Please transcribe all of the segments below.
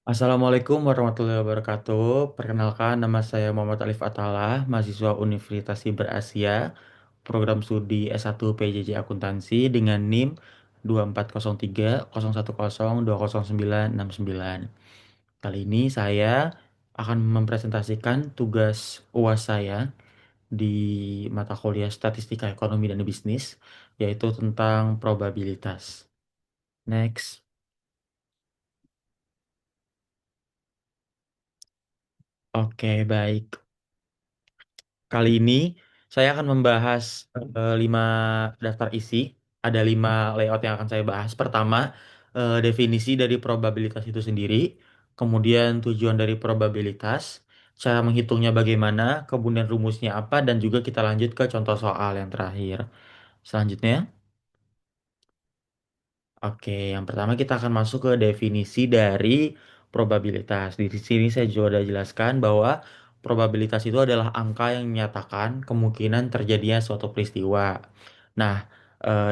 Assalamualaikum warahmatullahi wabarakatuh. Perkenalkan, nama saya Muhammad Alif Atalah, mahasiswa Universitas Siber Asia, program studi S1 PJJ Akuntansi dengan NIM 240301020969. Kali ini saya akan mempresentasikan tugas UAS saya di mata kuliah Statistika Ekonomi dan Bisnis, yaitu tentang probabilitas. Next. Oke, baik. Kali ini saya akan membahas 5 daftar isi. Ada 5 layout yang akan saya bahas. Pertama, definisi dari probabilitas itu sendiri. Kemudian tujuan dari probabilitas. Cara menghitungnya bagaimana. Kemudian rumusnya apa. Dan juga kita lanjut ke contoh soal yang terakhir. Selanjutnya. Oke, yang pertama kita akan masuk ke definisi dari probabilitas. Di sini saya juga sudah jelaskan bahwa probabilitas itu adalah angka yang menyatakan kemungkinan terjadinya suatu peristiwa. Nah,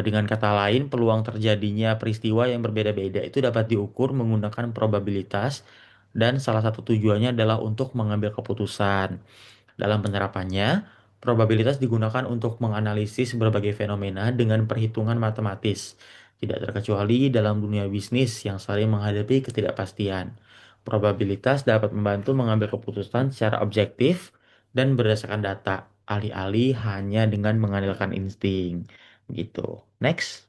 dengan kata lain, peluang terjadinya peristiwa yang berbeda-beda itu dapat diukur menggunakan probabilitas dan salah satu tujuannya adalah untuk mengambil keputusan. Dalam penerapannya, probabilitas digunakan untuk menganalisis berbagai fenomena dengan perhitungan matematis, tidak terkecuali dalam dunia bisnis yang saling menghadapi ketidakpastian. Probabilitas dapat membantu mengambil keputusan secara objektif dan berdasarkan data, alih-alih hanya dengan mengandalkan insting. Gitu. Next.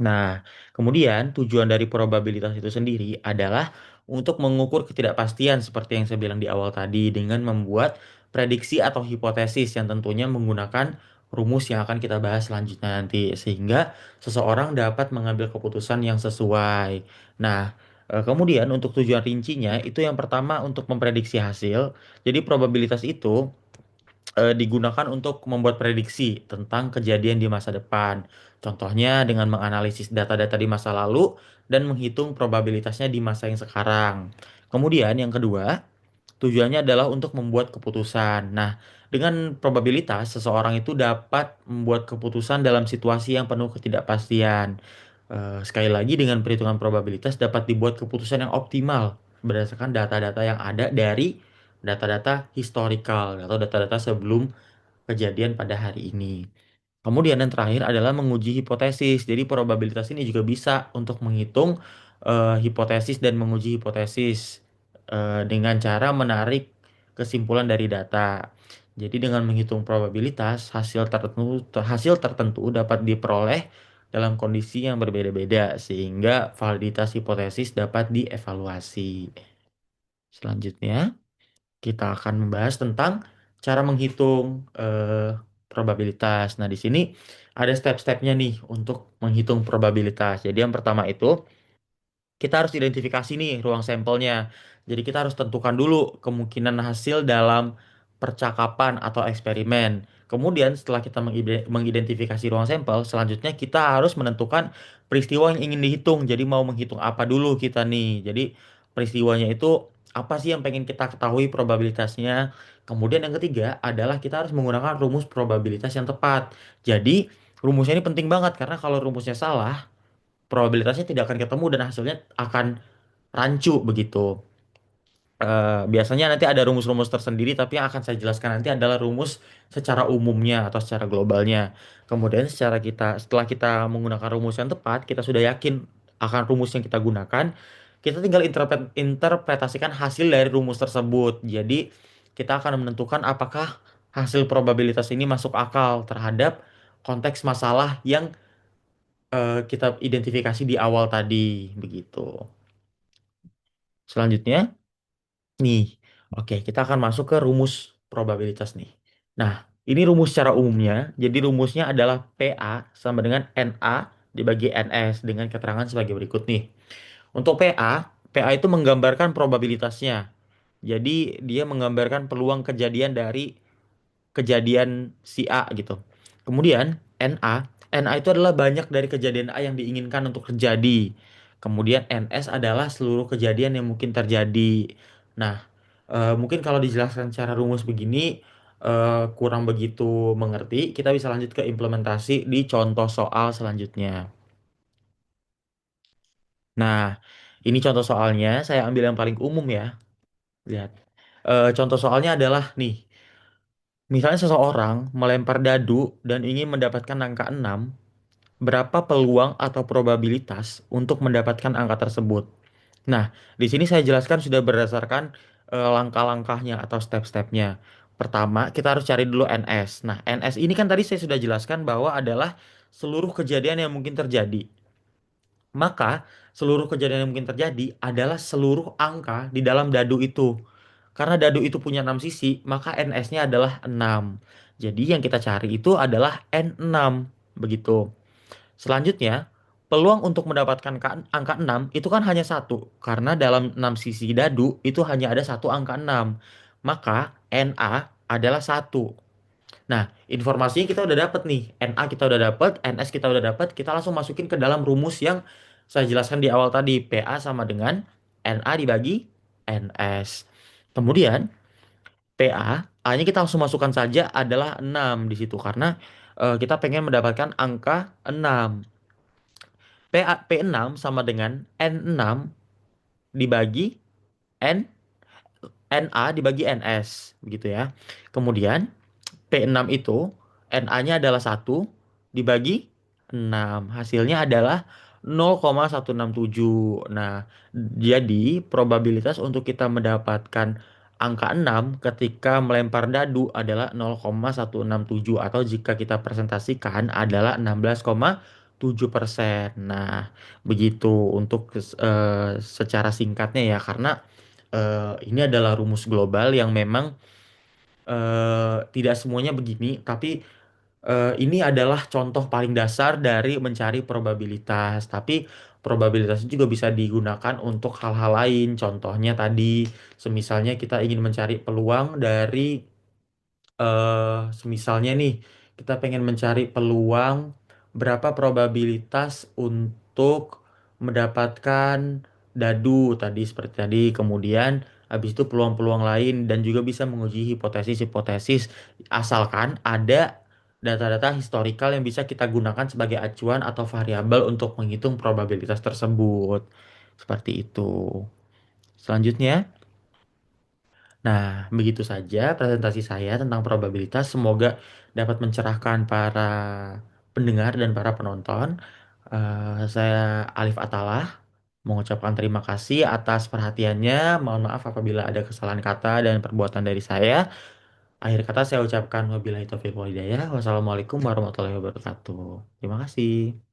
Nah, kemudian tujuan dari probabilitas itu sendiri adalah untuk mengukur ketidakpastian seperti yang saya bilang di awal tadi dengan membuat prediksi atau hipotesis yang tentunya menggunakan rumus yang akan kita bahas selanjutnya nanti sehingga seseorang dapat mengambil keputusan yang sesuai. Nah, kemudian untuk tujuan rincinya itu yang pertama untuk memprediksi hasil. Jadi probabilitas itu digunakan untuk membuat prediksi tentang kejadian di masa depan. Contohnya dengan menganalisis data-data di masa lalu dan menghitung probabilitasnya di masa yang sekarang. Kemudian yang kedua, tujuannya adalah untuk membuat keputusan. Nah, dengan probabilitas seseorang itu dapat membuat keputusan dalam situasi yang penuh ketidakpastian. Sekali lagi dengan perhitungan probabilitas dapat dibuat keputusan yang optimal berdasarkan data-data yang ada dari data-data historical atau data-data sebelum kejadian pada hari ini. Kemudian yang terakhir adalah menguji hipotesis. Jadi probabilitas ini juga bisa untuk menghitung hipotesis dan menguji hipotesis dengan cara menarik kesimpulan dari data. Jadi dengan menghitung probabilitas, hasil tertentu dapat diperoleh dalam kondisi yang berbeda-beda sehingga validitas hipotesis dapat dievaluasi. Selanjutnya, kita akan membahas tentang cara menghitung probabilitas. Nah, di sini ada step-stepnya nih untuk menghitung probabilitas. Jadi yang pertama itu kita harus identifikasi nih ruang sampelnya. Jadi kita harus tentukan dulu kemungkinan hasil dalam percakapan atau eksperimen. Kemudian setelah kita mengidentifikasi ruang sampel, selanjutnya kita harus menentukan peristiwa yang ingin dihitung. Jadi mau menghitung apa dulu kita nih. Jadi peristiwanya itu apa sih yang pengen kita ketahui probabilitasnya. Kemudian yang ketiga adalah kita harus menggunakan rumus probabilitas yang tepat. Jadi rumusnya ini penting banget karena kalau rumusnya salah, probabilitasnya tidak akan ketemu dan hasilnya akan rancu begitu. Biasanya nanti ada rumus-rumus tersendiri, tapi yang akan saya jelaskan nanti adalah rumus secara umumnya atau secara globalnya. Kemudian setelah kita menggunakan rumus yang tepat, kita sudah yakin akan rumus yang kita gunakan, kita tinggal interpretasikan hasil dari rumus tersebut. Jadi kita akan menentukan apakah hasil probabilitas ini masuk akal terhadap konteks masalah yang kita identifikasi di awal tadi, begitu. Selanjutnya, nih, oke, kita akan masuk ke rumus probabilitas nih. Nah, ini rumus secara umumnya. Jadi rumusnya adalah PA sama dengan NA dibagi NS dengan keterangan sebagai berikut nih. Untuk PA itu menggambarkan probabilitasnya. Jadi dia menggambarkan peluang kejadian dari kejadian si A gitu. Kemudian NA itu adalah banyak dari kejadian A yang diinginkan untuk terjadi. Kemudian NS adalah seluruh kejadian yang mungkin terjadi. Nah, mungkin kalau dijelaskan secara rumus begini kurang begitu mengerti. Kita bisa lanjut ke implementasi di contoh soal selanjutnya. Nah, Ini contoh soalnya, saya ambil yang paling umum ya. Lihat. Contoh soalnya adalah nih, misalnya seseorang melempar dadu dan ingin mendapatkan angka 6, berapa peluang atau probabilitas untuk mendapatkan angka tersebut? Nah, di sini saya jelaskan sudah berdasarkan langkah-langkahnya atau step-stepnya. Pertama, kita harus cari dulu NS. Nah, NS ini kan tadi saya sudah jelaskan bahwa adalah seluruh kejadian yang mungkin terjadi. Maka, seluruh kejadian yang mungkin terjadi adalah seluruh angka di dalam dadu itu. Karena dadu itu punya 6 sisi, maka NS-nya adalah 6. Jadi yang kita cari itu adalah N6. Begitu. Selanjutnya, peluang untuk mendapatkan angka 6 itu kan hanya satu. Karena dalam 6 sisi dadu itu hanya ada satu angka 6. Maka NA adalah satu. Nah, informasinya kita udah dapet nih. NA kita udah dapet, NS kita udah dapet. Kita langsung masukin ke dalam rumus yang saya jelaskan di awal tadi. PA sama dengan NA dibagi NS. Kemudian, PA, A-nya kita langsung masukkan saja adalah 6 di situ. Karena kita pengen mendapatkan angka 6. P6 sama dengan N6 dibagi N NA dibagi NS begitu ya. Kemudian P6 itu NA-nya adalah 1 dibagi 6. Hasilnya adalah 0,167. Nah, jadi probabilitas untuk kita mendapatkan angka 6 ketika melempar dadu adalah 0,167 atau jika kita presentasikan adalah 16,7%. Nah, begitu untuk secara singkatnya ya karena ini adalah rumus global yang memang tidak semuanya begini, tapi ini adalah contoh paling dasar dari mencari probabilitas. Tapi probabilitas juga bisa digunakan untuk hal-hal lain. Contohnya tadi, semisalnya kita ingin mencari peluang dari semisalnya nih, kita pengen mencari peluang berapa probabilitas untuk mendapatkan dadu tadi seperti tadi. Kemudian habis itu peluang-peluang lain dan juga bisa menguji hipotesis-hipotesis asalkan ada data-data historikal yang bisa kita gunakan sebagai acuan atau variabel untuk menghitung probabilitas tersebut. Seperti itu. Selanjutnya, nah, begitu saja presentasi saya tentang probabilitas. Semoga dapat mencerahkan para pendengar dan para penonton. Saya Alif Atalah mengucapkan terima kasih atas perhatiannya. Mohon maaf apabila ada kesalahan kata dan perbuatan dari saya. Akhir kata saya ucapkan wabillahi taufiq wal hidayah. Wassalamualaikum warahmatullahi wabarakatuh. Terima kasih.